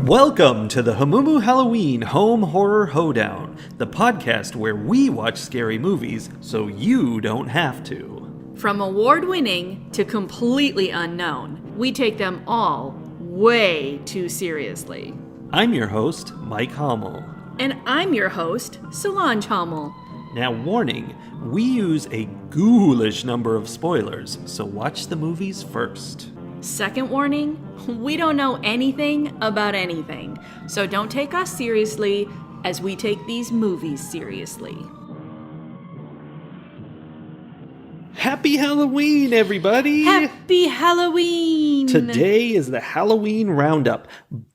Welcome to the Hamumu Halloween Home Horror Hoedown, the podcast where we watch scary movies so you don't have to. From award-winning to completely unknown, we take them all way too seriously. I'm your host, Mike Hummel. And I'm your host, Solange Hummel. Now, warning, we use a ghoulish number of spoilers, so watch the movies first. Second warning, we don't know anything about anything, so don't take us seriously as we take these movies seriously. Happy Halloween, everybody! Happy Halloween! Today is the Halloween Roundup,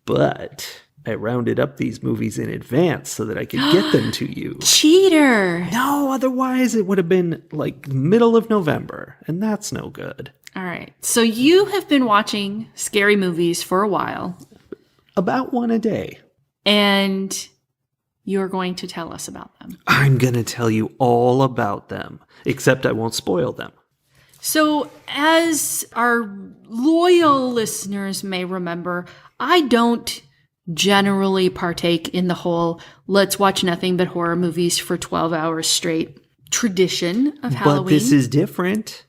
but I rounded up these movies in advance so that I could get them to you. Cheater! No, otherwise it would have been like middle of November, and that's no good. All right, so you have been watching scary movies for a while. About one a day. And you're going to tell us about them. I'm going to tell you all about them, except I won't spoil them. So, as our loyal listeners may remember, I don't generally partake in the whole let's watch nothing but horror movies for 12 hours straight tradition of Halloween. But this is different.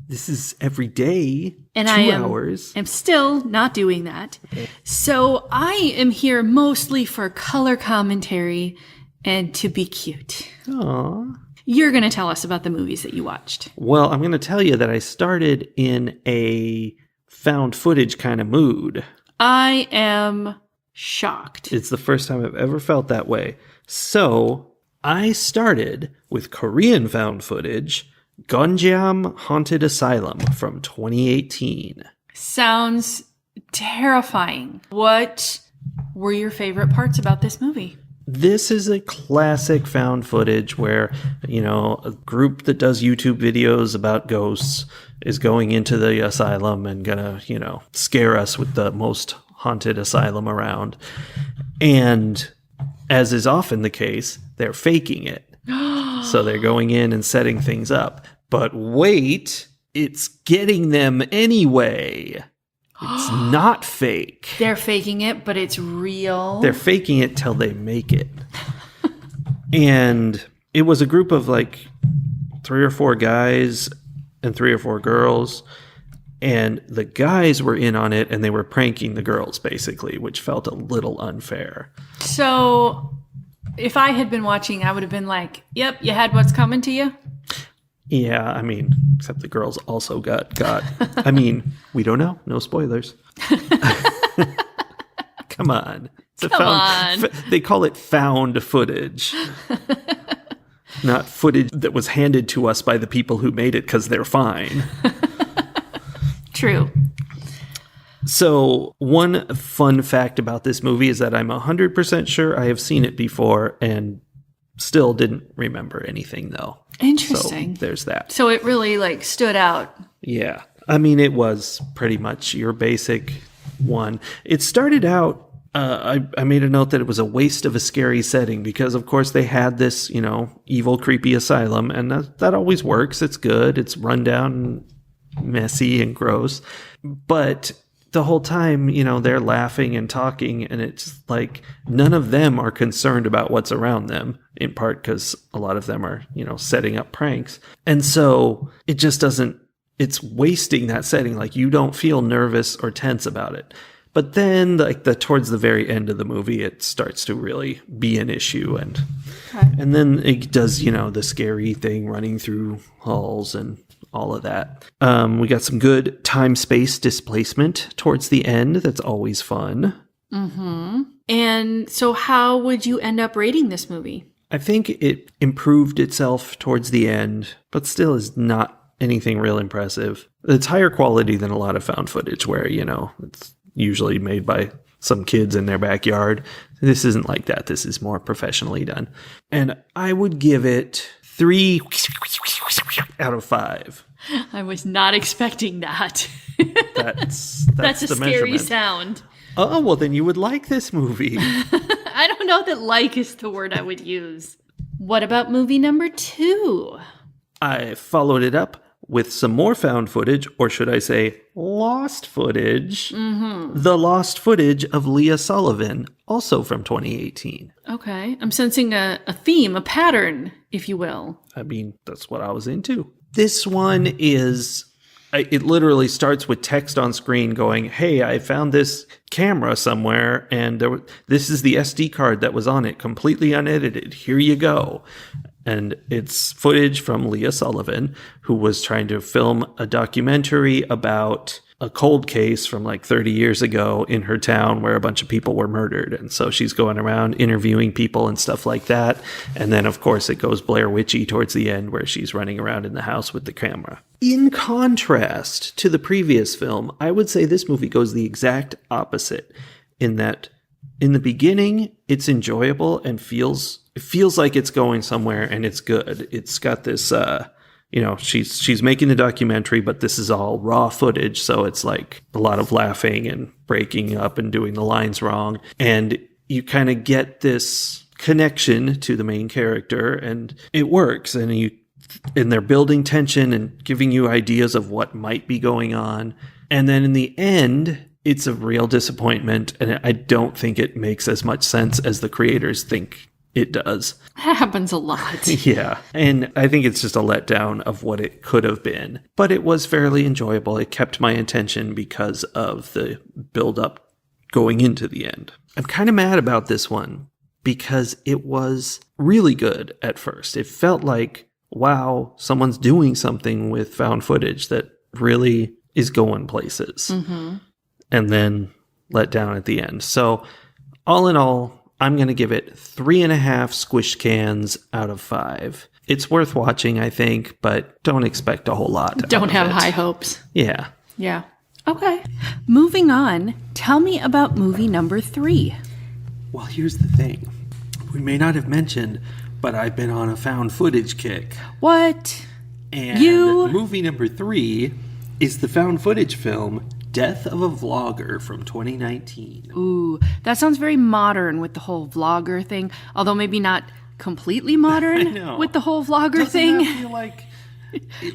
This is every day, and 2 I hours. am still not doing that. So I am here mostly for color commentary and to be cute. Aww. You're going to tell us about the movies that you watched. Well, I'm going to tell you that I started in a found footage kind of mood. I am shocked. It's the first time I've ever felt that way. So I started with Korean found footage, Gonjiam Haunted Asylum from 2018. Sounds terrifying. What were your favorite parts about this movie? This is a classic found footage where, a group that does YouTube videos about ghosts is going into the asylum and gonna, scare us with the most haunted asylum around. And as is often the case, they're faking it. So they're going in and setting things up. But wait, it's getting them anyway. It's not fake. They're faking it, but it's real. They're faking it till they make it. And it was a group of like 3 or 4 guys and 3 or 4 girls. And the guys were in on it and they were pranking the girls, basically, which felt a little unfair. So if I had been watching, I would have been like, yep, you had what's coming to you? Yeah, except the girls also got. We don't know. No spoilers. Come on. Come on. They call it found footage. Not footage that was handed to us by the people who made it because they're fine. True. So one fun fact about this movie is that I'm 100% sure I have seen it before and still didn't remember anything, though. Interesting. So there's that. So it really, stood out. Yeah. It was pretty much your basic one. It started out, I made a note that it was a waste of a scary setting because, of course, they had this, evil, creepy asylum, and that always works. It's good. It's run down, messy, and gross. But the whole time, they're laughing and talking, and it's like none of them are concerned about what's around them, in part because a lot of them are, setting up pranks. And so it just doesn't, it's wasting that setting. Like, you don't feel nervous or tense about it. But then, towards the very end of the movie, it starts to really be an issue. And then it does, the scary thing running through halls and all of that. We got some good time-space displacement towards the end. That's always fun. Mm-hmm. And so how would you end up rating this movie? I think it improved itself towards the end, but still is not anything real impressive. It's higher quality than a lot of found footage where, it's usually made by some kids in their backyard. This isn't like that. This is more professionally done. And I would give it 3 out of 5. I was not expecting that. That's a the scary sound. Oh, well, then you would like this movie. I don't know that like is the word I would use. What about movie number 2? I followed it up with some more found footage, or should I say lost footage. The lost footage of Leah Sullivan, also from 2018. Okay. I'm sensing a theme, a pattern, if you will. I mean, that's what I was into. This one is... It literally starts with text on screen going, hey, I found this camera somewhere, and this is the SD card that was on it, completely unedited. Here you go. And it's footage from Leah Sullivan, who was trying to film a documentary about a cold case from like 30 years ago in her town where a bunch of people were murdered. And so she's going around interviewing people and stuff like that. And then, of course, it goes Blair Witchy towards the end where she's running around in the house with the camera. In contrast to the previous film, I would say this movie goes the exact opposite in that in the beginning, it's enjoyable and it feels like it's going somewhere and it's good. It's got this, she's making the documentary, but this is all raw footage. So it's like a lot of laughing and breaking up and doing the lines wrong. And you kind of get this connection to the main character and it works. And they're building tension and giving you ideas of what might be going on. And then in the end, it's a real disappointment. And I don't think it makes as much sense as the creators think it does. That happens a lot. Yeah. And I think it's just a letdown of what it could have been. But it was fairly enjoyable. It kept my attention because of the build-up going into the end. I'm kind of mad about this one because it was really good at first. It felt like, wow, someone's doing something with found footage that really is going places. Mm-hmm. And then let down at the end. So all in all, I'm going to give it 3.5 squished cans out of 5. It's worth watching, I think, but don't expect a whole lot. Don't have high hopes. Yeah. Yeah. Okay. Moving on, tell me about movie number 3. Well, here's the thing. We may not have mentioned, but I've been on a found footage kick. What? And movie number 3 is the found footage film Death of a Vlogger from 2019. Ooh, that sounds very modern with the whole vlogger thing, although maybe not completely modern with the whole vlogger thing. Doesn't that feel like,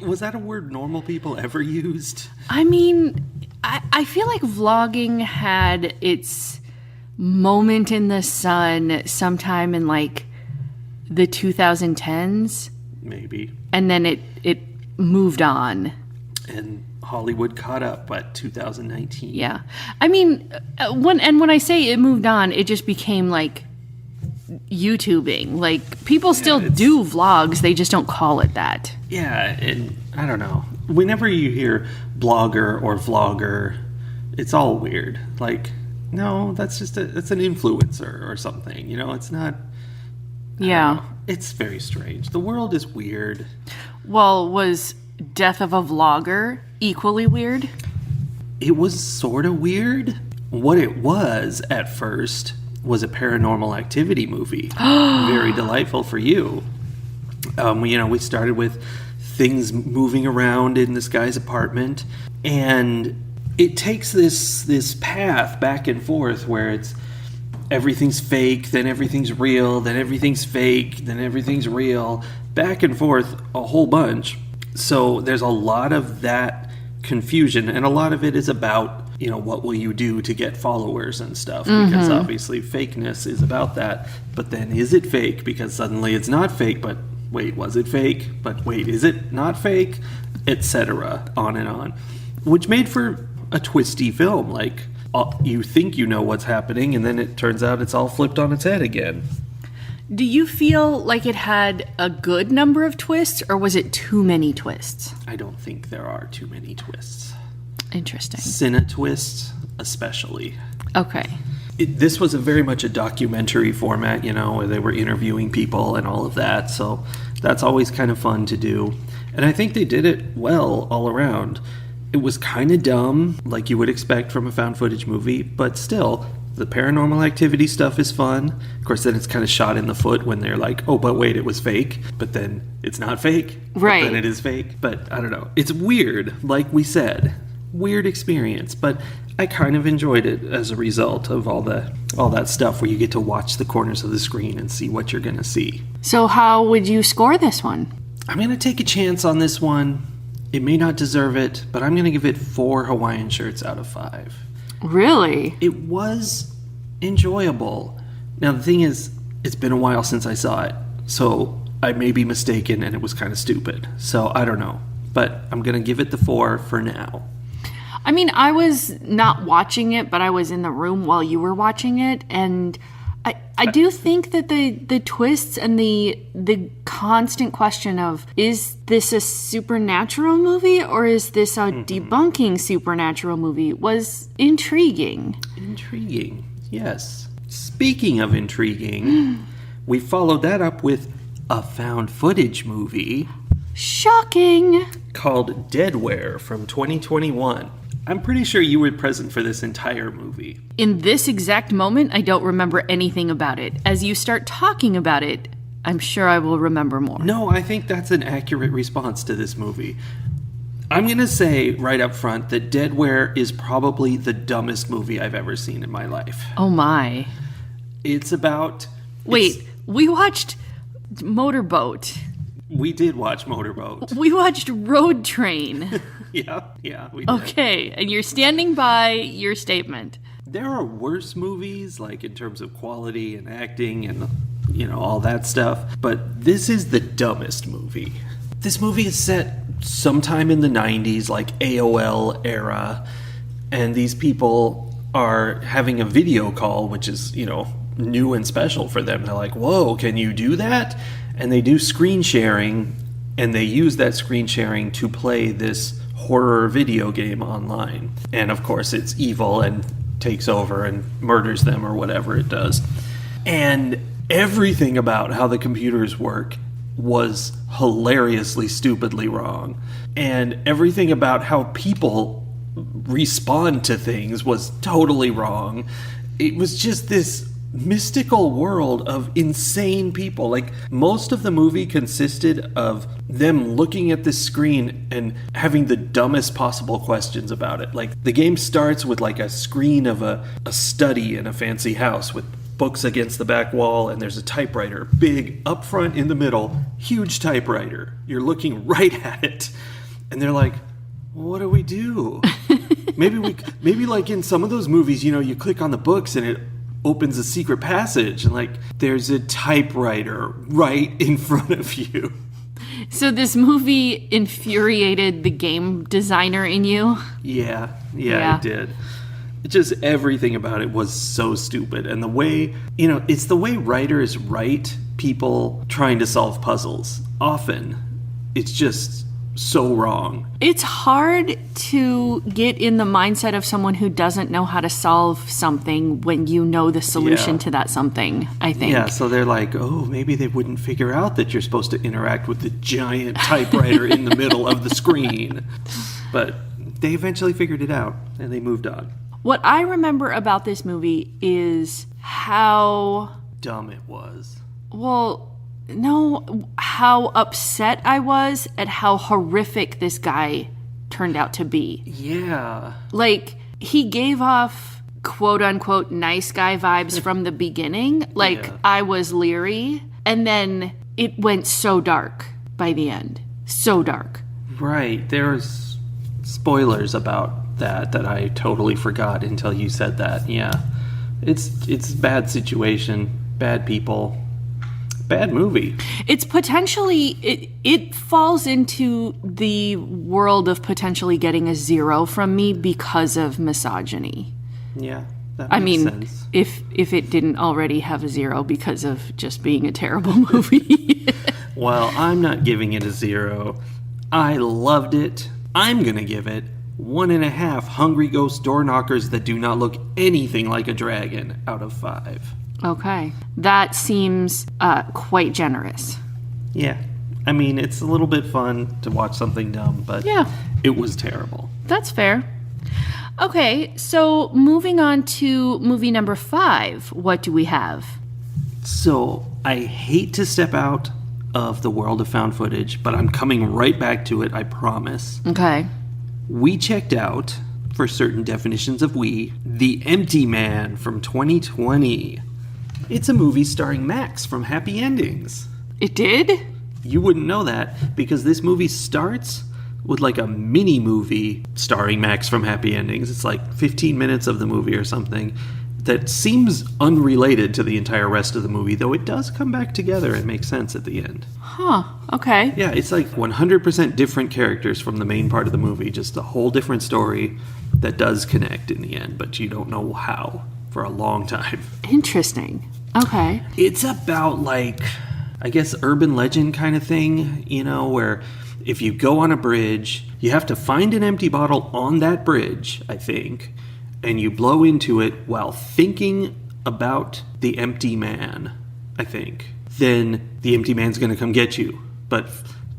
was that a word normal people ever used? I mean, I feel like vlogging had its moment in the sun sometime in like the 2010s. Maybe. And then it moved on. And Hollywood caught up by 2019. Yeah. I mean, when I say it moved on, it just became like YouTubing. Like, people still do vlogs, they just don't call it that. Yeah, and I don't know. Whenever you hear blogger or vlogger, it's all weird. Like, no, that's just it's an influencer or something. You know, it's not... Yeah. It's very strange. The world is weird. Well, was Death of a Vlogger equally weird? It was sort of weird. What it was at first was a Paranormal Activity movie. Very delightful for you. We started with things moving around in this guy's apartment, and it takes this path back and forth where it's everything's fake, then everything's real, then everything's fake, then everything's real, back and forth a whole bunch. So there's a lot of that confusion, and a lot of it is about, what will you do to get followers and stuff, because obviously fakeness is about that. But then is it fake? Because suddenly it's not fake, but wait, was it fake? But wait, is it not fake? Etc. On and on. Which made for a twisty film. Like, you think you know what's happening, and then it turns out it's all flipped on its head again. Do you feel like it had a good number of twists, or was it too many twists? I don't think there are too many twists. Interesting. Cine twists, especially. Okay. This was very much a documentary format, where they were interviewing people and all of that. So that's always kind of fun to do. And I think they did it well all around. It was kind of dumb, like you would expect from a found footage movie, but still, the Paranormal Activity stuff is fun. Of course, then it's kind of shot in the foot when they're like, oh, but wait, it was fake. But then it's not fake. Right. But then it is fake. But I don't know. It's weird, like we said. Weird experience. But I kind of enjoyed it as a result of all that stuff where you get to watch the corners of the screen and see what you're going to see. So how would you score this one? I'm going to take a chance on this one. It may not deserve it, but I'm going to give it 4 Hawaiian shirts out of 5. Really? It was enjoyable. Now, the thing is, it's been a while since I saw it, so I may be mistaken and it was kind of stupid. So I don't know, but I'm going to give it the 4 for now. I mean, I was not watching it, but I was in the room while you were watching it, and I do think that the twists and the constant question of, is this a supernatural movie or is this a debunking supernatural movie, was intriguing. Intriguing, yes. Speaking of intriguing, we followed that up with a found footage movie. Shocking. Called Deadware from 2021. I'm pretty sure you were present for this entire movie. In this exact moment, I don't remember anything about it. As you start talking about it, I'm sure I will remember more. No, I think that's an accurate response to this movie. I'm going to say right up front that Deadware is probably the dumbest movie I've ever seen in my life. Oh my. It's about... Wait, we watched Motorboat. We did watch Motorboat. We watched Road Train. Yeah, we did. Okay, and you're standing by your statement. There are worse movies, like in terms of quality and acting and, all that stuff. But this is the dumbest movie. This movie is set sometime in the 90s, like AOL era. And these people are having a video call, which is, new and special for them. They're like, whoa, can you do that? And they do screen sharing, and they use that screen sharing to play this horror video game online. And of course it's evil and takes over and murders them or whatever it does. And everything about how the computers work was hilariously stupidly wrong. And everything about how people respond to things was totally wrong. It was just this mystical world of insane people. Like, most of the movie consisted of them looking at the screen and having the dumbest possible questions about it. Like, the game starts with like a screen of a study in a fancy house with books against the back wall, and there's a typewriter, big up front in the middle, huge typewriter. You're looking right at it, and they're like, what do we do? maybe like in some of those movies, you click on the books and it opens a secret passage, and like there's a typewriter right in front of you. So this movie infuriated the game designer in you? Yeah, it did. Just everything about it was so stupid. And the way, it's the way writers write people trying to solve puzzles. Often, it's just so wrong. It's hard to get in the mindset of someone who doesn't know how to solve something when you know the solution to that something, I think. Yeah, so they're like, oh, maybe they wouldn't figure out that you're supposed to interact with the giant typewriter in the middle of the screen. But they eventually figured it out, and they moved on. What I remember about this movie is how dumb it was. Well, no, how upset I was at how horrific this guy turned out to be. Yeah. Like, he gave off quote-unquote nice guy vibes from the beginning. Like, I was leery. And then it went so dark by the end. So dark. Right. There's spoilers about that I totally forgot until you said that. Yeah. It's a bad situation. Bad people. Bad movie. It's potentially, it falls into the world of potentially getting a 0 from me because of misogyny. Yeah, that makes sense. if it didn't already have a 0 because of just being a terrible movie. Well, I'm not giving it a 0. I loved it. I'm gonna give it 1.5 hungry ghost door knockers that do not look anything like a dragon out of 5. Okay. That seems quite generous. Yeah. I mean, it's a little bit fun to watch something dumb, but it was terrible. That's fair. Okay, so moving on to movie number 5, what do we have? So, I hate to step out of the world of found footage, but I'm coming right back to it, I promise. Okay. We checked out, for certain definitions of we, The Empty Man from 2020. It's a movie starring Max from Happy Endings. It did? You wouldn't know that because this movie starts with like a mini movie starring Max from Happy Endings. It's like 15 minutes of the movie or something that seems unrelated to the entire rest of the movie, though it does come back together and make sense at the end. Huh. Okay. Yeah, it's like 100% different characters from the main part of the movie, just a whole different story that does connect in the end, but you don't know how for a long time. Interesting. Okay. It's about like, I guess, urban legend kind of thing, you know, where if you go on a bridge, you have to find an empty bottle on that bridge, I think, and you blow into it while thinking about the empty man, I think. Then the empty man's going to come get you. But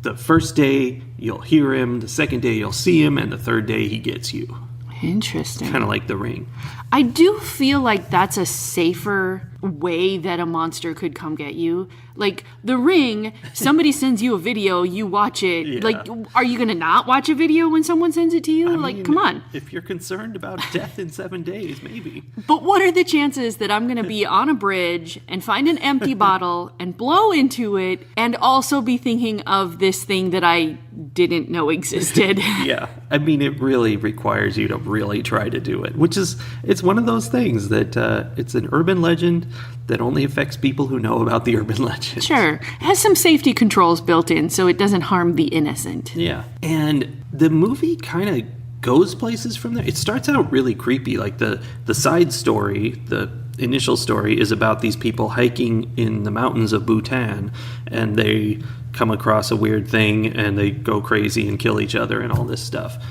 the first day, you'll hear him. The second day, you'll see him. And the third day, he gets you. Interesting. Kind of like The Ring. I do feel like that's a safer way that a monster could come get you. Like The Ring, somebody sends you a video, you watch it. Yeah. Like, are you going to not watch a video when someone sends it to you? I mean, come on. If you're concerned about death in 7 days, maybe. But what are the chances that I'm going to be on a bridge and find an empty bottle and blow into it and also be thinking of this thing that I didn't know existed? Yeah. I mean, it really requires you to really try to do it, which is, it's one of those things that it's an urban legend that only affects people who know about the urban legend. Sure. It has some safety controls built in so it doesn't harm the innocent. Yeah. And the movie kind of goes places from there. It starts out really creepy. Like the side story, the initial story is about these people hiking in the mountains of Bhutan, and they come across a weird thing and they go crazy and kill each other and all this stuff.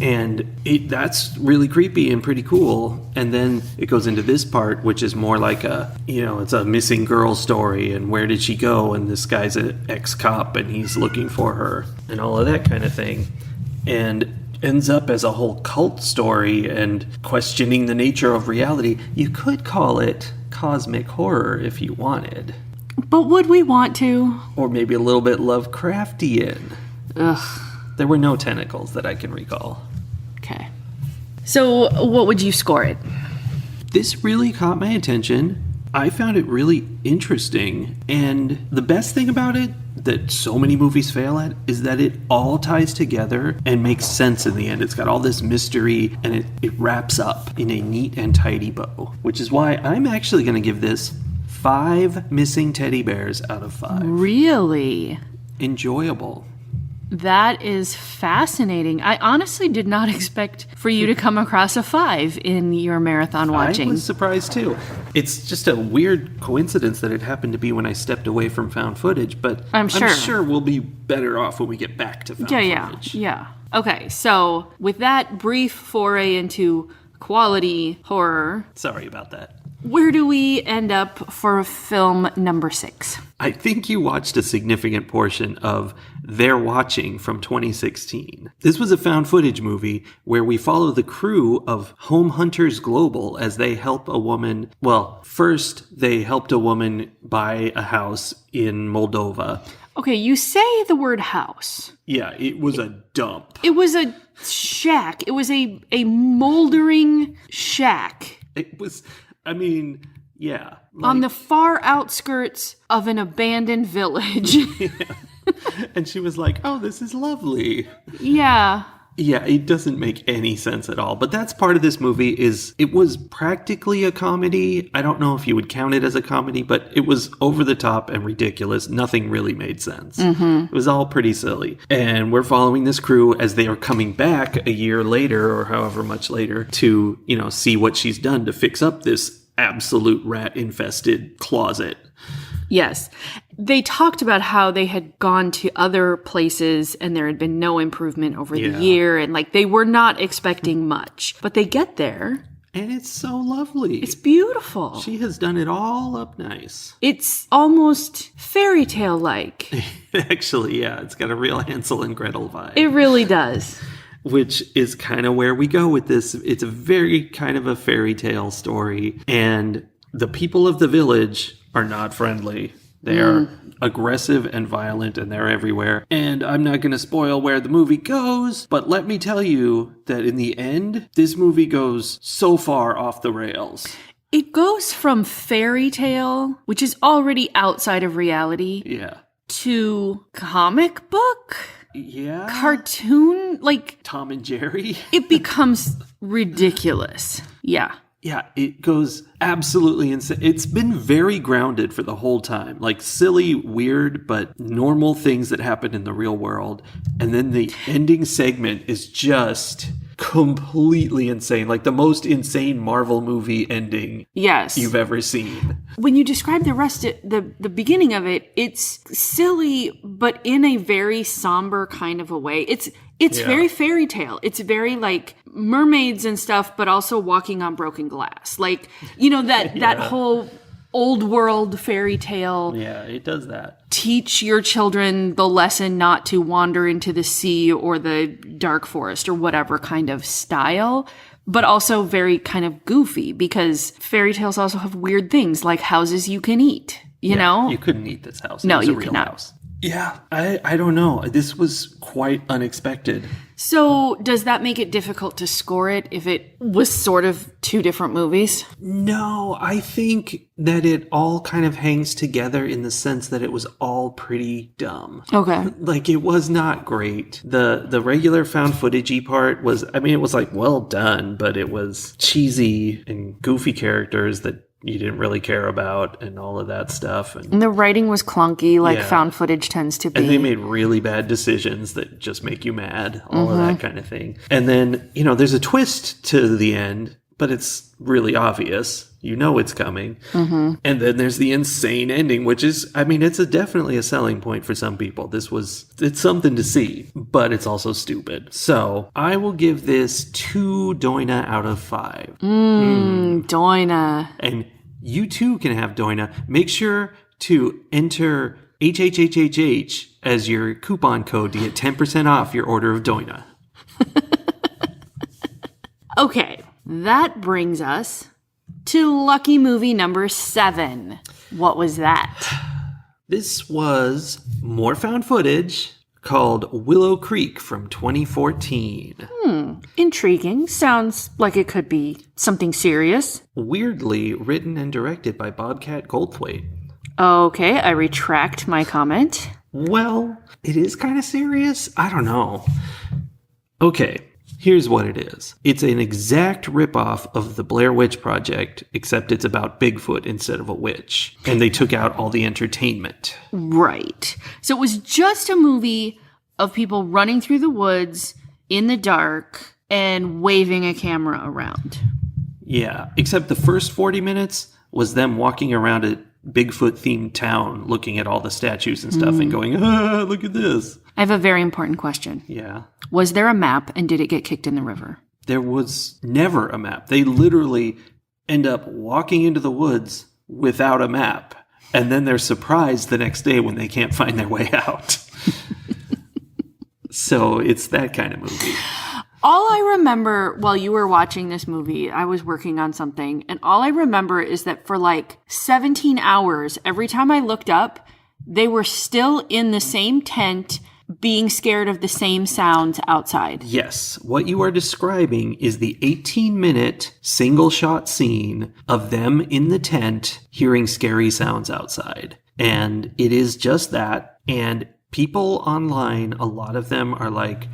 And that's really creepy and pretty cool. And then it goes into this part, which is more like it's a missing girl story. And where did she go? And this guy's an ex-cop and he's looking for her and all of that kind of thing. And ends up as a whole cult story and questioning the nature of reality. You could call it cosmic horror if you wanted. But would we want to? Or maybe a little bit Lovecraftian. Ugh. There were no tentacles that I can recall. Okay. So what would you score it? This really caught my attention. I found it really interesting. And the best thing about it that so many movies fail at is that it all ties together and makes sense in the end. It's got all this mystery and it wraps up in a neat and tidy bow, which is why I'm actually going to give this 5 missing teddy bears out of 5. Really? Enjoyable. That is fascinating. I honestly did not expect for you to come across a 5 in your marathon watching. I was surprised too. It's just a weird coincidence that it happened to be when I stepped away from found footage, but I'm sure we'll be better off when we get back to found footage. Yeah. Okay, so with that brief foray into quality horror... Sorry about that. Where do we end up for film number 6? I think you watched a significant portion of They're Watching from 2016. This was a found footage movie where we follow the crew of Home Hunters Global as they help a woman. Well, first they helped a woman buy a house in Moldova. Okay, you say the word house. Yeah, it was a dump. It was a shack. It was a moldering shack. It was... I mean, yeah. On the far outskirts of an abandoned village. Yeah. And she was like, oh, this is lovely. Yeah. Yeah, it doesn't make any sense at all. But that's part of this movie is it was practically a comedy. I don't know if you would count it as a comedy, but it was over the top and ridiculous. Nothing really made sense. Mm-hmm. It was all pretty silly. And we're following this crew as they are coming back a year later or however much later to, see what she's done to fix up this absolute rat-infested closet. Yes. They talked about how they had gone to other places and there had been no improvement over the year and they were not expecting much. But they get there. And it's so lovely. It's beautiful. She has done it all up nice. It's almost fairy tale-like. Actually, yeah. It's got a real Hansel and Gretel vibe. It really does. Which is kind of where we go with this. It's a very kind of a fairy tale story. And the people of the village are not friendly. They are aggressive and violent, and they're everywhere. And I'm not going to spoil where the movie goes, but let me tell you that in the end, this movie goes so far off the rails. It goes from fairy tale, which is already outside of reality, yeah, to comic book. Yeah. cartoon, like Tom and Jerry. it becomes ridiculous. Yeah. Yeah, it goes absolutely insane. It's been very grounded for the whole time. Like silly, weird, but normal things that happen in the real world. And then the ending segment is just completely insane. Like the most insane Marvel movie ending Yes. you've ever seen. When you describe the rest of the beginning of it, it's silly, but in a very somber kind of a way. It's very fairy tale. It's very like mermaids and stuff, but also walking on broken glass. Like, that whole old world fairy tale. Yeah, it does that. Teach your children the lesson not to wander into the sea or the dark forest or whatever kind of style, but also very kind of goofy because fairy tales also have weird things like houses you can eat, you know? You couldn't eat this house. No, it was a you real could not. house. Yeah, I don't know. This was quite unexpected. So does that make it difficult to score it if it was sort of two different movies? No, I think that it all kind of hangs together in the sense that it was all pretty dumb. Okay. Like, it was not great. The regular found footagey part was, I mean, it was like well done, but it was cheesy and goofy characters that you didn't really care about and all of that stuff. And the writing was clunky, like found footage tends to be. And they made really bad decisions that just make you mad, all of that kind of thing. And then, there's a twist to the end, but it's really obvious. You know it's coming. Mm-hmm. And then there's the insane ending, which is, I mean, it's definitely a selling point for some people. It's something to see, but it's also stupid. So I will give this 2 Doina out of 5. Doina. And you too can have Doina. Make sure to enter HHHHH as your coupon code to get 10% off your order of Doina. Okay, that brings us to lucky movie number 7. What was that? This was more found footage called Willow Creek from 2014. Intriguing. Sounds like it could be something serious. Weirdly written and directed by Bobcat Goldthwait. Okay, I retract my comment. Well, it is kind of serious. I don't know. Okay, here's what it is. It's an exact ripoff of the Blair Witch Project, except it's about Bigfoot instead of a witch. And they took out all the entertainment. Right. So it was just a movie of people running through the woods in the dark and waving a camera around. Yeah, except the first 40 minutes was them walking around a Bigfoot-themed town looking at all the statues and stuff and going, look at this. I have a very important question. Yeah. Was there a map and did it get kicked in the river? There was never a map. They literally end up walking into the woods without a map. And then they're surprised the next day when they can't find their way out. So it's that kind of movie. All I remember while you were watching this movie, I was working on something, and all I remember is that for like 17 hours, every time I looked up, they were still in the same tent, being scared of the same sounds outside. Yes. What you are describing is the 18-minute single-shot scene of them in the tent hearing scary sounds outside. And it is just that. And people online, a lot of them are like,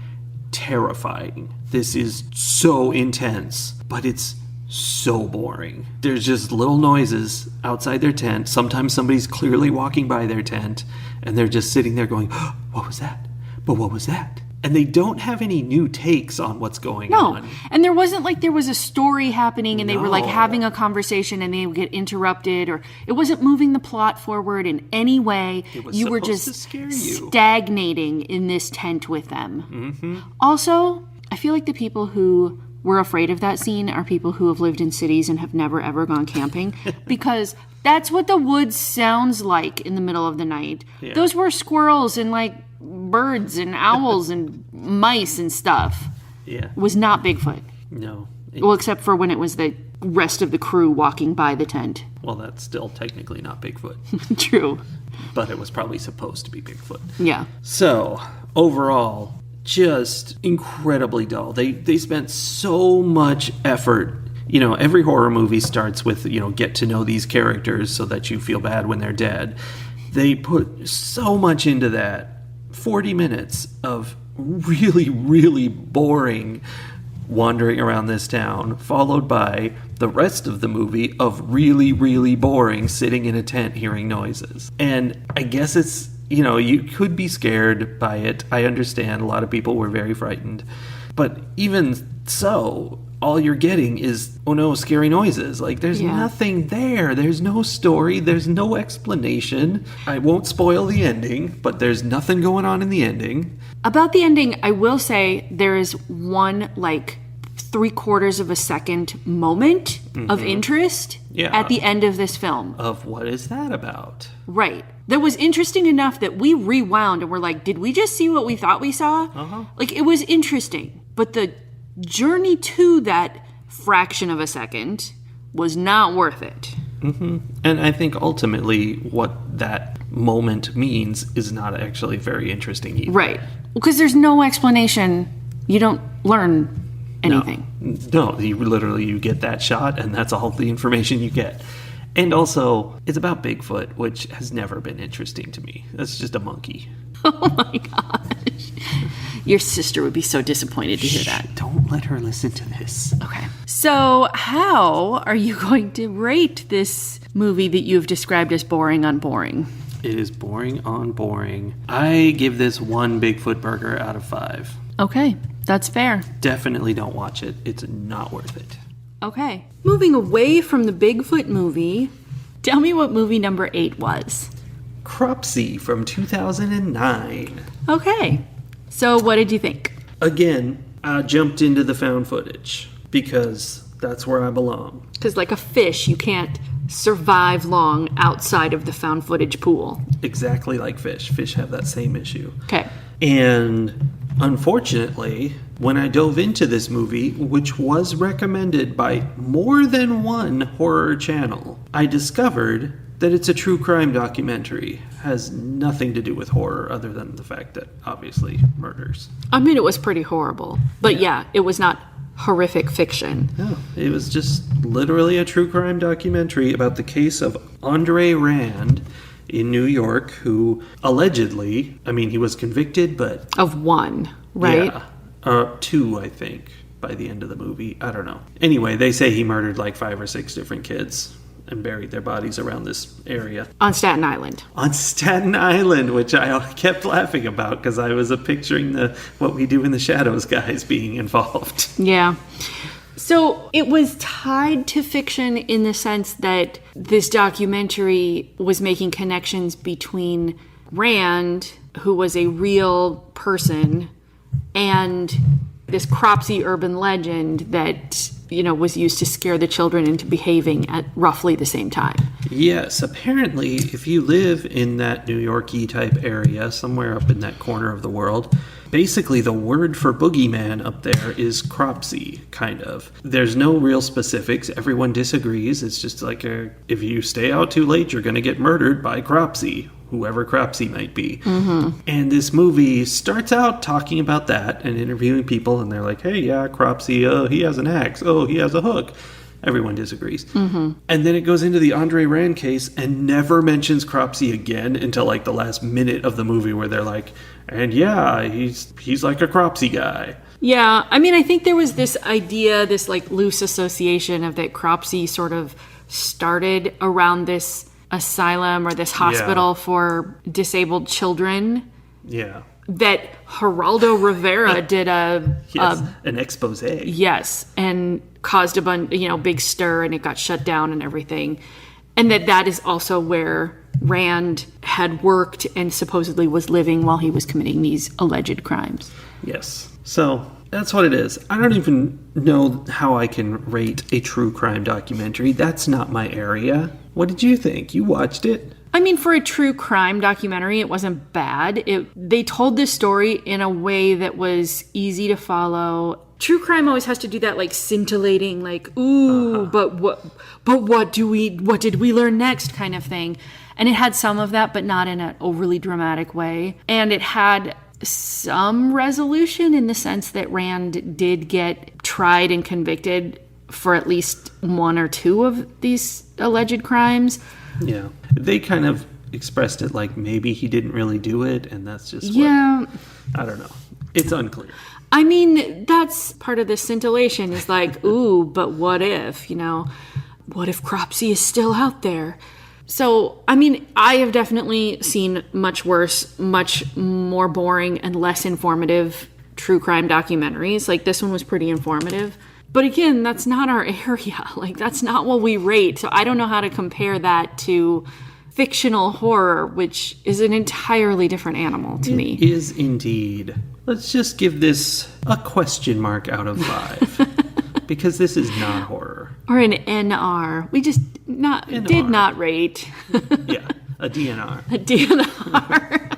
terrifying. This is so intense, but it's so boring. There's just little noises outside their tent. Sometimes somebody's clearly walking by their tent, and they're just sitting there going, oh, what was that? But what was that? And they don't have any new takes on what's going on. And there wasn't like there was a story happening and they were like having a conversation and they would get interrupted, or it wasn't moving the plot forward in any way. You were just stagnating in this tent with them. Mm-hmm. Also, I feel like the people who were afraid of that scene are people who have lived in cities and have never ever gone camping because that's what the woods sounds like in the middle of the night. Yeah. Those were squirrels and like birds and owls and mice and stuff. Yeah. It was not Bigfoot. No. Well, except for when it was the rest of the crew walking by the tent. Well, that's still technically not Bigfoot. True. But it was probably supposed to be Bigfoot. Yeah. So, overall, just incredibly dull. They spent so much effort. You know, every horror movie starts with, get to know these characters so that you feel bad when they're dead. They put so much into that 40 minutes of really, really boring wandering around this town, followed by the rest of the movie of really, really boring sitting in a tent hearing noises. And I guess it's, you could be scared by it. I understand a lot of people were very frightened. But even so, all you're getting is, oh no, scary noises. Like, there's nothing there. There's no story. There's no explanation. I won't spoil the ending, but there's nothing going on in the ending. About the ending, I will say there is one, 3/4 of a second moment of interest at the end of this film. Of what is that about? Right. That was interesting enough that we rewound and were like, did we just see what we thought we saw? It was interesting. But the journey to that fraction of a second was not worth it. And I think ultimately what that moment means is not actually very interesting either. Right. Because there's no explanation. You don't learn anything. No, you get that shot and that's all the information you get. And also, it's about Bigfoot, which has never been interesting to me. That's just a monkey. Oh my gosh. Your sister would be so disappointed to hear that. Don't let her listen to this. Okay. So how are you going to rate this movie that you've described as boring on boring? It is boring on boring. I give this 1 Bigfoot burger out of 5. Okay, that's fair. Definitely don't watch it. It's not worth it. Okay. Moving away from the Bigfoot movie, tell me what movie number 8 was. Cropsey from 2009. Okay. So what did you think? Again, I jumped into the found footage because that's where I belong. Because like a fish, you can't survive long outside of the found footage pool. Exactly like fish. Fish have that same issue. Okay. And unfortunately, when I dove into this movie, which was recommended by more than one horror channel, I discovered that it's a true crime documentary. Has nothing to do with horror other than the fact that, obviously, murders. I mean, it was pretty horrible. But yeah, it was not horrific fiction. No, it was just literally a true crime documentary about the case of Andre Rand in New York, who allegedly, he was convicted, but... Of 1, right? Yeah. 2, I think, by the end of the movie. I don't know. Anyway, they say he murdered 5 or 6 different kids and buried their bodies around this area. On Staten Island. On Staten Island, which I kept laughing about because I was picturing the What We Do in the Shadows guys being involved. Yeah. So it was tied to fiction in the sense that this documentary was making connections between Rand, who was a real person, and this Cropsey urban legend that, was used to scare the children into behaving at roughly the same time. Yes, apparently, if you live in that New York-y type area, somewhere up in that corner of the world, basically the word for boogeyman up there is Cropsey, kind of. There's no real specifics. Everyone disagrees. It's just if you stay out too late, you're going to get murdered by Cropsey, whoever Cropsey might be. And this movie starts out talking about that and interviewing people, and they're like, hey, yeah, Cropsey, he has an axe. Oh, he has a hook. Everyone disagrees. And then it goes into the Andre Rand case and never mentions Cropsey again until the last minute of the movie where they're like, and yeah, he's like a Cropsey guy. Yeah, I think there was this idea, this loose association of that Cropsey sort of started around this asylum or this hospital for disabled children. Yeah. That Geraldo Rivera did an expose. Yes, and caused a big stir, and it got shut down and everything. And that is also where Rand had worked and supposedly was living while he was committing these alleged crimes. Yes. So that's what it is. I don't even know how I can rate a true crime documentary. That's not my area. What did you think? You watched it? For a true crime documentary, it wasn't bad. They told this story in a way that was easy to follow. True crime always has to do that scintillating, but what did we learn next kind of thing. And it had some of that, but not in an overly dramatic way. And it had some resolution in the sense that Rand did get tried and convicted for at least 1 or 2 of these alleged crimes. Yeah. They kind of expressed it like maybe he didn't really do it, and that's just Yeah. I don't know. It's unclear. I mean, that's part of the scintillation is like, ooh, but what if, what if Cropsey is still out there? So, I mean, I have definitely seen much worse, much more boring and less informative true crime documentaries. Like, this one was pretty informative. But again, that's not our area. Like, that's not what we rate. So I don't know how to compare that to fictional horror, which is an entirely different animal to me. It is indeed. Let's just give this a question mark out of 5. Because this is not horror. Or an NR. We just did not rate. Yeah, a DNR. A DNR.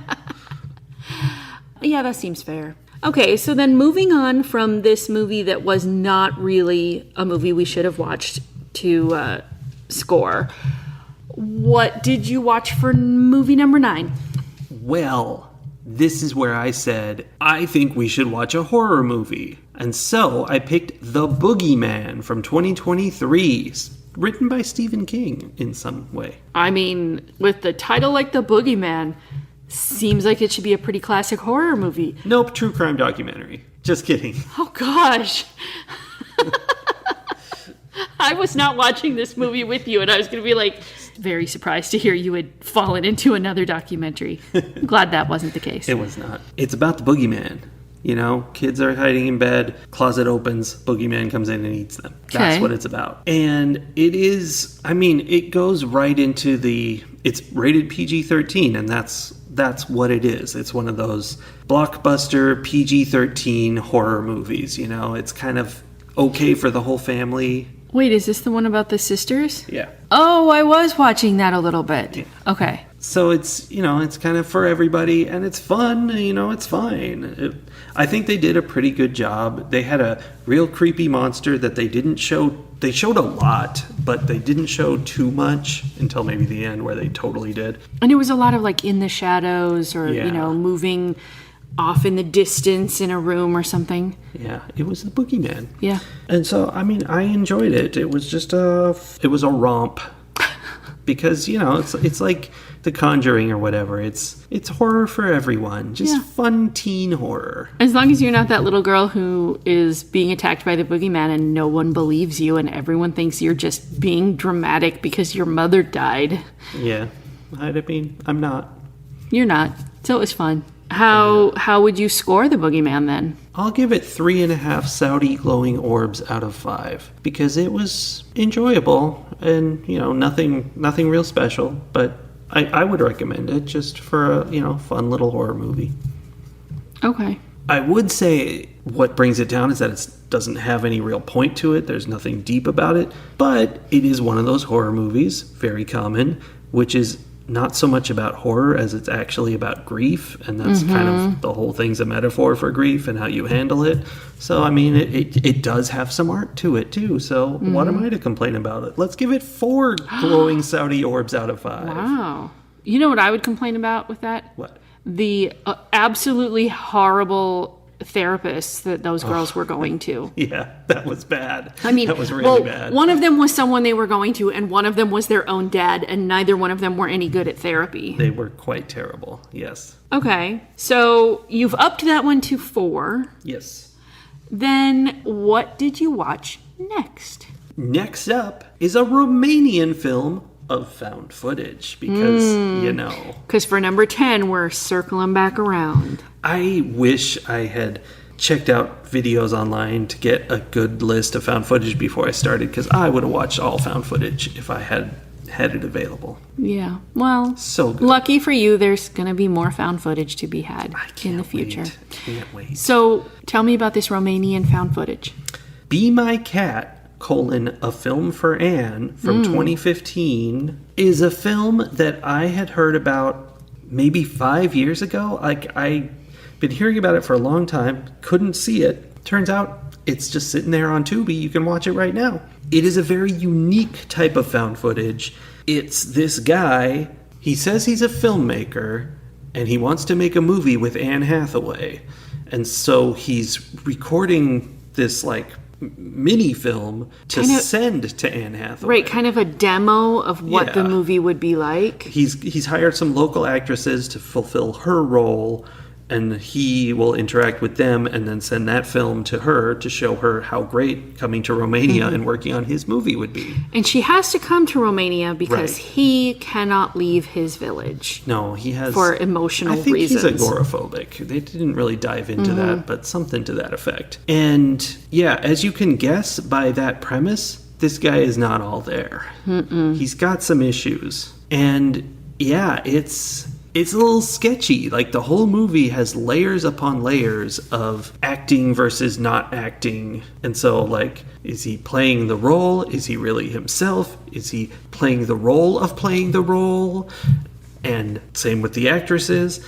Yeah, that seems fair. Okay, so then moving on from this movie that was not really a movie we should have watched to score, what did you watch for movie number 9? Well, this is where I said, I think we should watch a horror movie. And so I picked The Boogeyman from 2023, written by Stephen King in some way. I mean, with the title like The Boogeyman, seems like it should be a pretty classic horror movie. Nope, true crime documentary. Just kidding. Oh, gosh. I was not watching this movie with you, and I was going to be like, very surprised to hear you had fallen into another documentary. I'm glad that wasn't the case. It was not. It's about the boogeyman. Kids are hiding in bed, closet opens, boogeyman comes in and eats them. That's what it's about. And it is, it goes right into it's rated PG-13, and that's what it is. It's one of those blockbuster PG-13 horror movies, It's kind of okay for the whole family. Wait, is this the one about the sisters? Yeah. Oh, I was watching that a little bit. Yeah. Okay. So it's, it's kind of for everybody, and it's fun, it's fine. I think they did a pretty good job. They had a real creepy monster that they didn't show. They showed a lot, but they didn't show too much until maybe the end where they totally did. And it was a lot of like in the shadows or, Yeah. Moving off in the distance in a room or something. Yeah, it was the boogeyman. Yeah. And so, I enjoyed it. It was just it was a romp. Because, it's like The Conjuring or whatever. It's horror for everyone. Just fun teen horror. As long as you're not that little girl who is being attacked by the boogeyman and no one believes you and everyone thinks you're just being dramatic because your mother died. Yeah. I'm not. You're not. So it was fun. How would you score the boogeyman then? I'll give it 3.5 Saudi glowing orbs out of 5 because it was enjoyable and nothing real special, but I would recommend it just for a fun little horror movie. Okay. I would say what brings it down is that it doesn't have any real point to it. There's nothing deep about it, but it is one of those horror movies, very common, which is not so much about horror as it's actually about grief, and that's kind of the whole thing's a metaphor for grief and how you handle it. So, it does have some art to it, too. So, what am I to complain about it? Let's give it 4 glowing Saudi orbs out of 5. Wow. You know what I would complain about with that? What? The absolutely horrible therapists that those girls were going to. Yeah, that was bad. That was really bad. One of them was someone they were going to, and one of them was their own dad, and neither one of them were any good at therapy. They were quite terrible, yes. Okay, so you've upped that one to 4. Yes. Then what did you watch next? Next up is a Romanian film of found footage because, Because for number 10, we're circling back around. I wish I had checked out videos online to get a good list of found footage before I started because I would have watched all found footage if I had it available. Yeah, well, so good. Lucky for you, there's going to be more found footage to be had in the future. Can't wait. So tell me about this Romanian found footage. Be My Cat, A Film for Anne from 2015 is a film that I had heard about maybe 5 years ago. I've been hearing about it for a long time, couldn't see it. Turns out it's just sitting there on Tubi. You can watch it right now. It is a very unique type of found footage. It's this guy, he says he's a filmmaker, and he wants to make a movie with Anne Hathaway. And so he's recording this mini film to send to Anne Hathaway. Right, kind of a demo of what the movie would be like. He's hired some local actresses to fulfill her role, and he will interact with them and then send that film to her to show her how great coming to Romania and working on his movie would be. And she has to come to Romania because he cannot leave his village. No, he has... For emotional reasons. I think he's agoraphobic. They didn't really dive into that, but something to that effect. And yeah, as you can guess by that premise, this guy is not all there. He's got some issues. And yeah, it's a little sketchy. Like, the whole movie has layers upon layers of acting versus not acting. And so, like, is he playing the role? Is he really himself? Is he playing the role of playing the role? And same with the actresses.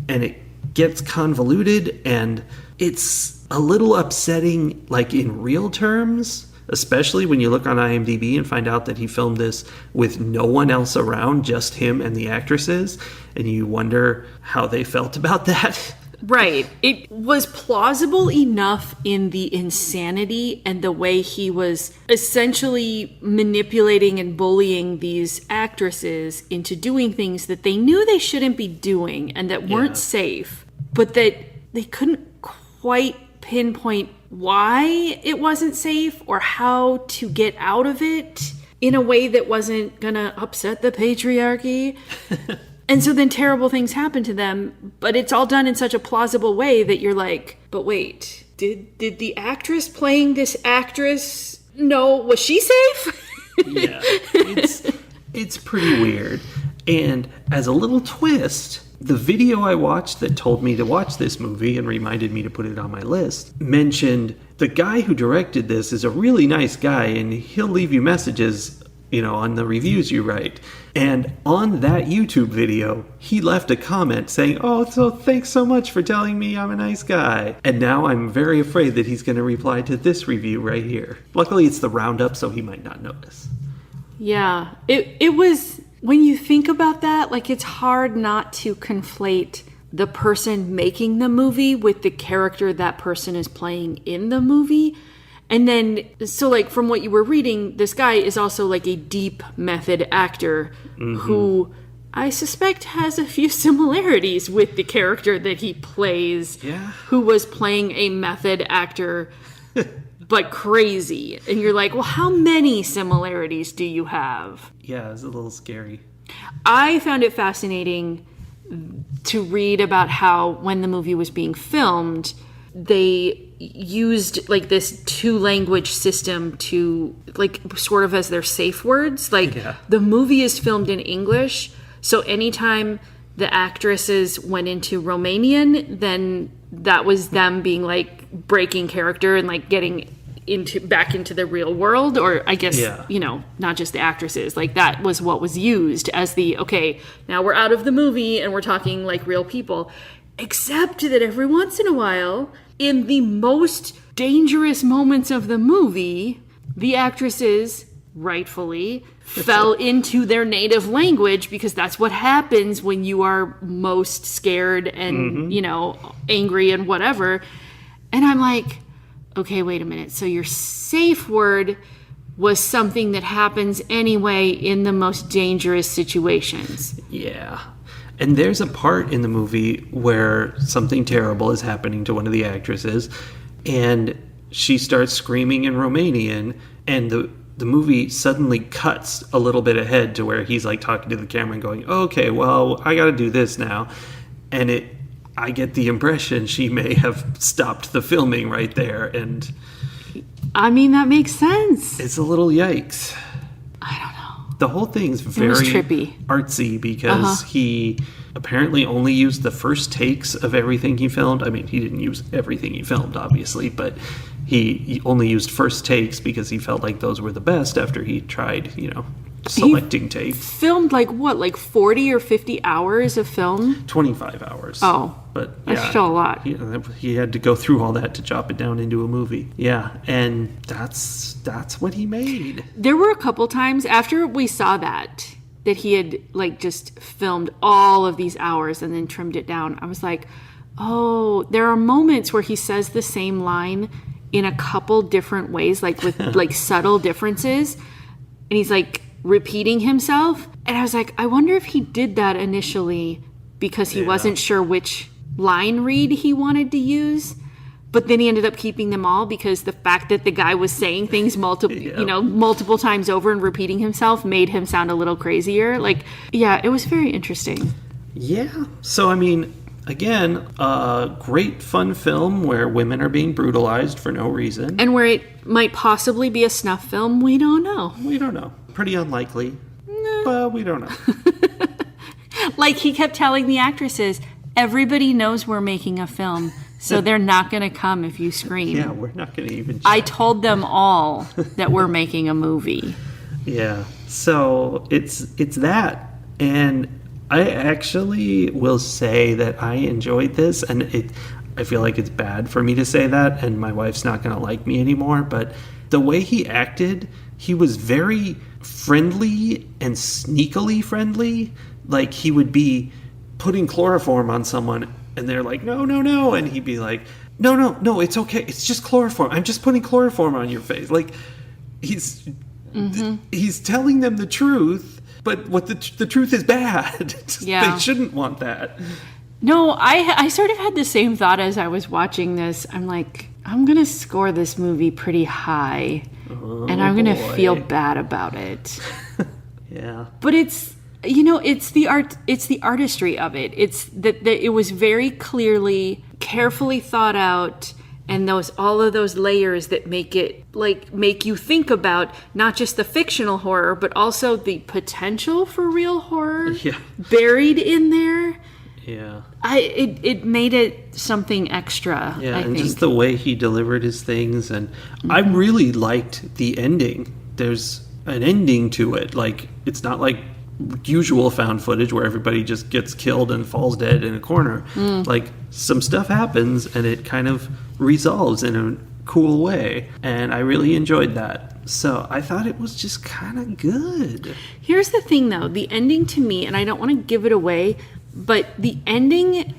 And it gets convoluted, and it's a little upsetting, like, in real terms. Especially when you look on IMDb and find out that he filmed this with no one else around, just him and the actresses, and you wonder how they felt about that. Right. It was plausible enough in the insanity and the way he was essentially manipulating and bullying these actresses into doing things that they knew they shouldn't be doing and that weren't safe, but that they couldn't quite pinpoint why it wasn't safe or how to get out of it in a way that wasn't gonna upset the patriarchy. And so then terrible things happen to them, but it's all done in such a plausible way that you're like, but wait, did the actress playing this actress know, was she safe? Yeah, it's pretty weird. And as a little twist, the video I watched that told me to watch this movie and reminded me to put it on my list mentioned the guy who directed this is a really nice guy, and he'll leave you messages, on the reviews you write. And on that YouTube video, he left a comment saying, "Oh, so thanks so much for telling me I'm a nice guy." And now I'm very afraid that he's going to reply to this review right here. Luckily, it's the roundup, so he might not notice. Yeah, it was... When you think about that, like, it's hard not to conflate the person making the movie with the character that person is playing in the movie. And then, so, like, from what you were reading, this guy is also, like, a deep method actor who I suspect has a few similarities with the character that he plays, who was playing a method actor, but crazy. And you're like, well, how many similarities do you have? Yeah, it's a little scary. I found it fascinating to read about how when the movie was being filmed, they used like this 2-language system to like sort of as their safe words. Like the movie is filmed in English, so anytime the actresses went into Romanian, then that was them being like breaking character and like getting back into the real world, or I guess, not just the actresses. Like that was what was used as the, okay, now we're out of the movie and we're talking like real people. Except that every once in a while, in the most dangerous moments of the movie, the actresses, rightfully, fell into their native language, because that's what happens when you are most scared and, angry and whatever. And I'm like, okay, wait a minute. So your safe word was something that happens anyway in the most dangerous situations. Yeah. And there's a part in the movie where something terrible is happening to one of the actresses, and she starts screaming in Romanian, and the movie suddenly cuts a little bit ahead to where he's like talking to the camera and going, okay, well, I got to do this now. And I get the impression she may have stopped the filming right there. And I mean, that makes sense. It's a little yikes. I don't know. The whole thing's very trippy, artsy, because he apparently only used the first takes of everything he filmed. I mean, he didn't use everything he filmed, obviously, but he only used first takes because he felt like those were the best after he tried, selecting takes. Filmed like 40 or 50 hours of film? 25 hours. Oh. But that's still a lot. He had to go through all that to chop it down into a movie. Yeah, and that's what he made. There were a couple times after we saw that he had like just filmed all of these hours and then trimmed it down. I was like, oh, there are moments where he says the same line in a couple different ways, like with like subtle differences. And he's like repeating himself. And I was like, I wonder if he did that initially because he wasn't sure which line read he wanted to use. But then he ended up keeping them all because the fact that the guy was saying things multiple times over and repeating himself made him sound a little crazier. Like, yeah, it was very interesting. Yeah. So, I mean, again, a great fun film where women are being brutalized for no reason. And where it might possibly be a snuff film, we don't know. We don't know. Pretty unlikely. But we don't know. Like he kept telling the actresses, everybody knows we're making a film. So they're not going to come if you scream. Yeah, we're not going to even check. I told them all that we're making a movie. Yeah. So it's that. And I actually will say that I enjoyed this. And I feel like it's bad for me to say that. And my wife's not going to like me anymore. But the way he acted, he was very friendly and sneakily friendly. Like he would be putting chloroform on someone and they're like, no, and he'd be like, no, it's okay, it's just chloroform, I'm just putting chloroform on your face. Like he's telling them the truth, but what the truth is bad. They shouldn't want that. No, I sort of had the same thought as I was watching this. I'm like, I'm gonna score this movie pretty high, and I'm gonna feel bad about it. Yeah, but it's the art, it's the artistry of it. It's that it was very clearly, carefully thought out, and all of those layers that make you think about not just the fictional horror, but also the potential for real horror buried in there. Yeah. It made it something extra. Yeah, I think. Just the way he delivered his things, and I really liked the ending. There's an ending to it. Like it's not like usual found footage where everybody just gets killed and falls dead in a corner. Like some stuff happens and it kind of resolves in a cool way, and I really enjoyed that. So I thought it was just kind of good. Here's the thing though, the ending to me, and I don't want to give it away, but the ending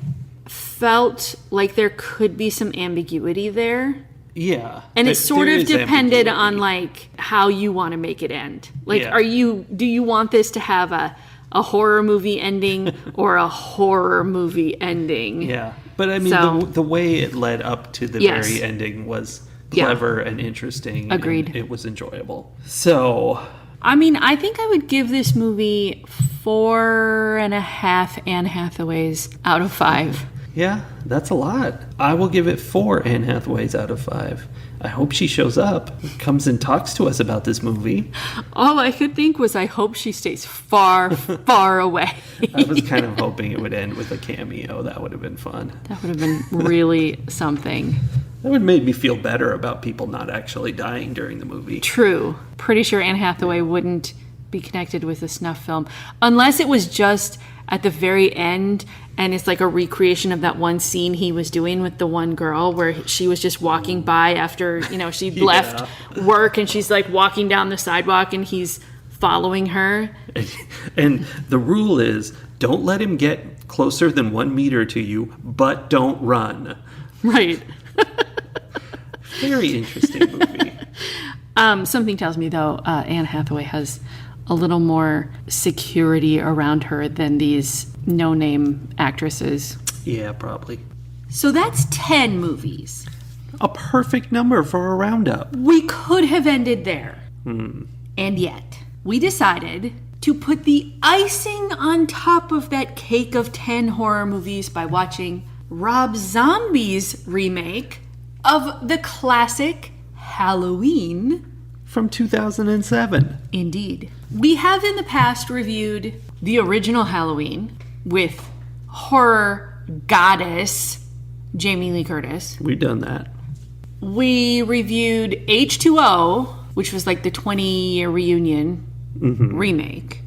felt like there could be some ambiguity there. Yeah. And it sort of depended on like how you want to make it end. Like, do you want this to have a horror movie ending or a horror movie ending? Yeah. But I mean, the way it led up to the very ending was clever and interesting. Agreed. And it was enjoyable. So, I mean, I think I would give this movie 4.5 Anne Hathaways out of 5. Yeah, that's a lot. I will give it 4 Anne Hathaways out of 5. I hope she shows up, comes and talks to us about this movie. All I could think was I hope she stays far, far away. I was kind of hoping it would end with a cameo. That would have been fun. That would have been really something. That would have made me feel better about people not actually dying during the movie. True. Pretty sure Anne Hathaway wouldn't be connected with a snuff film unless it was just at the very end and it's like a recreation of that one scene he was doing with the one girl where she was just walking by after she left work and she's like walking down the sidewalk and he's following her. And the rule is don't let him get closer than 1 meter to you, but don't run. Right. Very interesting movie. Something tells me though Anne Hathaway has a little more security around her than these no-name actresses. Yeah, probably. So that's 10 movies. A perfect number for a roundup. We could have ended there. And yet, we decided to put the icing on top of that cake of 10 horror movies by watching Rob Zombie's remake of the classic Halloween from 2007. Indeed. We have in the past reviewed the original Halloween with horror goddess Jamie Lee Curtis. We've done that. We reviewed H2O, which was like the 20-year reunion remake.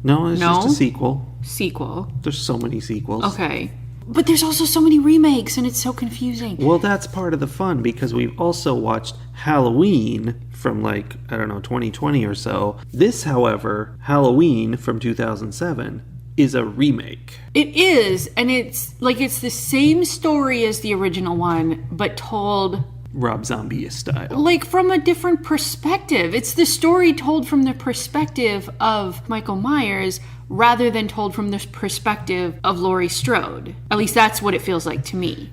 No, it's just a sequel. Sequel. There's so many sequels. Okay. But there's also so many remakes, and it's so confusing. Well, that's part of the fun, because we've also watched Halloween from, 2020 or so. This, however, Halloween from 2007, is a remake. It is, and it's the same story as the original one, but told Rob Zombie style. Like, from a different perspective. It's the story told from the perspective of Michael Myers rather than told from the perspective of Laurie Strode. At least that's what it feels like to me.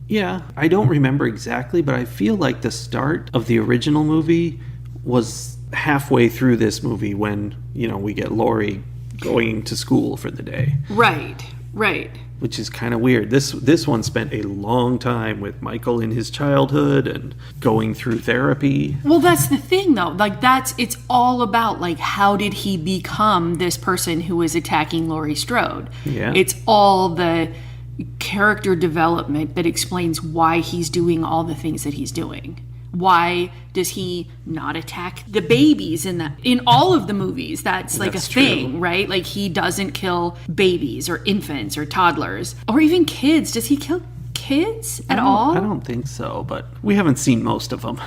Yeah, I don't remember exactly, but I feel like the start of the original movie was halfway through this movie when, we get Laurie going to school for the day. Right. Which is kind of weird. This one spent a long time with Michael in his childhood and going through therapy. Well, that's the thing, though. Like, it's all about, like, how did he become this person who is attacking Laurie Strode? Yeah. It's all the character development that explains why he's doing all the things that he's doing. Why does he not attack the babies in all of the movies? That's like a thing, true. Right? Like, he doesn't kill babies or infants or toddlers or even kids. Does he kill kids at all? I don't think so, but we haven't seen most of them.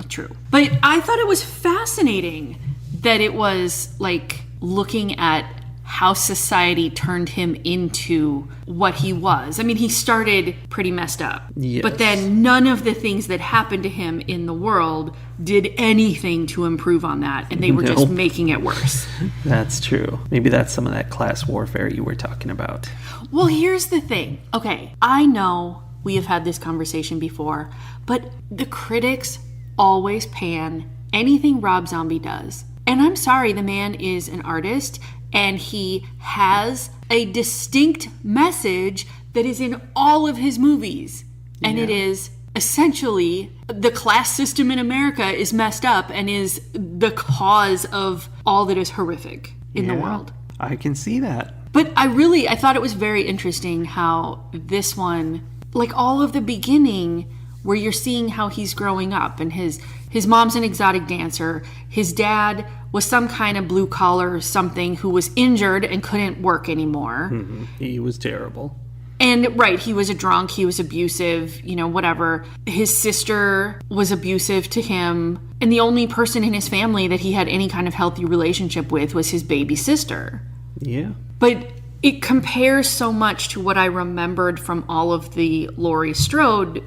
True. But I thought it was fascinating that it was like looking at how society turned him into what he was. I mean, he started pretty messed up. Yes. But then none of the things that happened to him in the world did anything to improve on that. And they were just making it worse. That's true. Maybe that's some of that class warfare you were talking about. Well, here's the thing. Okay, I know we have had this conversation before, but the critics always pan anything Rob Zombie does. And I'm sorry, the man is an artist, and he has a distinct message that is in all of his movies. And it is essentially the class system in America is messed up and is the cause of all that is horrific in the world. I can see that. But I thought it was very interesting how this one, like all of the beginning, where you're seeing how he's growing up, and his mom's an exotic dancer, his dad was some kind of blue collar something who was injured and couldn't work anymore. Mm-hmm. He was terrible. And right, he was a drunk, he was abusive, whatever. His sister was abusive to him, and the only person in his family that he had any kind of healthy relationship with was his baby sister. Yeah. But it compares so much to what I remembered from all of the Laurie Strode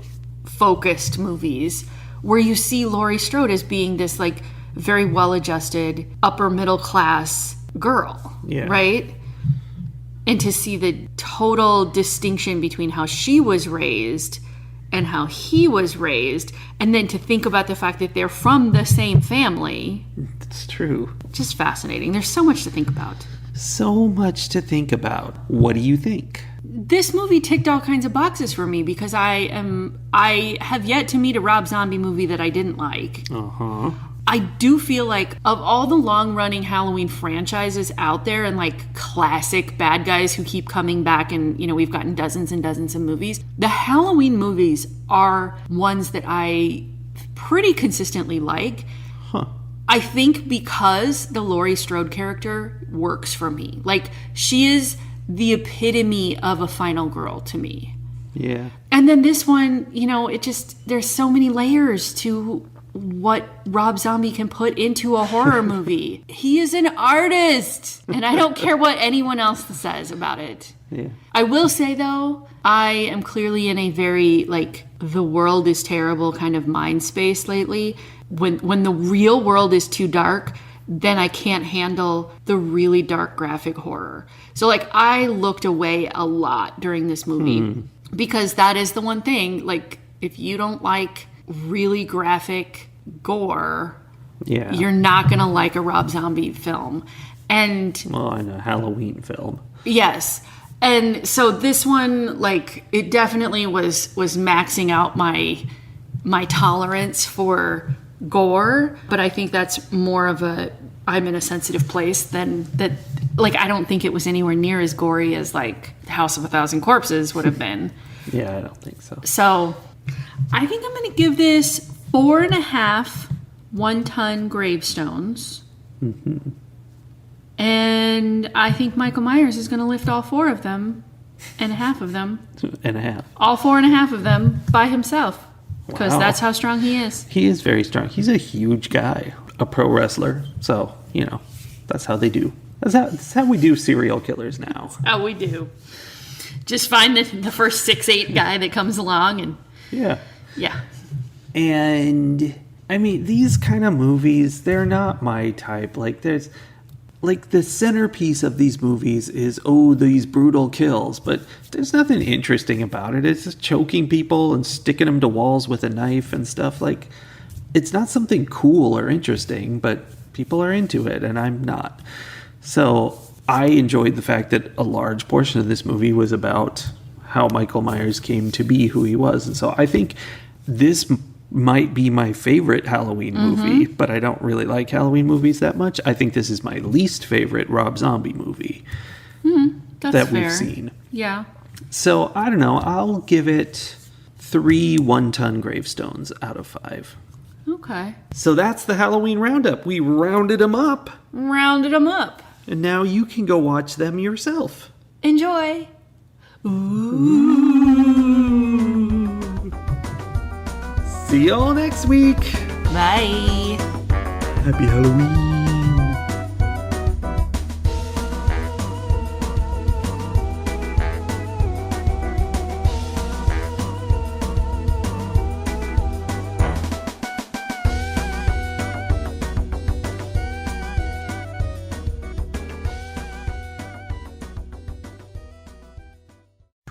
focused movies, where you see Laurie Strode as being this like very well-adjusted upper middle class girl, right? And to see the total distinction between how she was raised and how he was raised, and then to think about the fact that they're from the same family. It's true. Just fascinating. There's so much to think about. So much to think about. What do you think? This movie ticked all kinds of boxes for me because I have yet to meet a Rob Zombie movie that I didn't like. Uh-huh. I do feel like of all the long-running Halloween franchises out there and like classic bad guys who keep coming back, and we've gotten dozens and dozens of movies, the Halloween movies are ones that I pretty consistently like. Huh. I think because the Laurie Strode character works for me. Like, she is the epitome of a final girl to me. Yeah. And then this one, there's so many layers to what Rob Zombie can put into a horror movie. He is an artist, and I don't care what anyone else says about it. Yeah. I will say, though, I am clearly in a very, like, the world is terrible kind of mind space lately. When the real world is too dark, then I can't handle the really dark graphic horror. So, like, I looked away a lot during this movie because that is the one thing, like, if you don't like really graphic gore, you're not going to like a Rob Zombie film. And in a Halloween film. Yes. And so this one, like, it definitely was maxing out my tolerance for gore, but I think that's more of I'm in a sensitive place than that. Like, I don't think it was anywhere near as gory as like House of a Thousand Corpses would have been. Yeah, I don't think so. So I think I'm going to give this 4.5 one-ton gravestones. Mm-hmm. And I think Michael Myers is going to lift all 4 of them and half of them. And a half. All 4.5 of them by himself. Because Wow. that's how strong he is. He is very strong. He's a huge guy, a pro wrestler. So, that's how they do. That's how we do serial killers now. How we do. Just find the first 6'8" guy that comes along and... Yeah. Yeah. And I mean, these kind of movies, they're not my type. Like the centerpiece of these movies is, these brutal kills, but there's nothing interesting about it. It's just choking people and sticking them to walls with a knife and stuff. Like, it's not something cool or interesting, but people are into it, and I'm not. So I enjoyed the fact that a large portion of this movie was about how Michael Myers came to be who he was. And so I think this might be my favorite Halloween movie, but I don't really like Halloween movies that much. I think this is my least favorite Rob Zombie movie that fair. we've seen. Yeah. So I don't know. I'll give it 3 one-ton gravestones out of 5. Okay. So that's the Halloween Roundup. We rounded them up. Rounded them up. And now you can go watch them yourself. Enjoy. See y'all next week. Bye. Happy Halloween.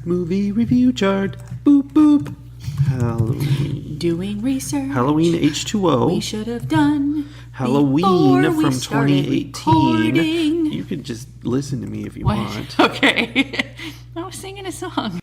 Movie review chart. Boop boop. Halloween. Doing research. Halloween H2O. We should have done. Halloween before we from started 2018. recording. You can just listen to me if you want. Okay. I was singing a song.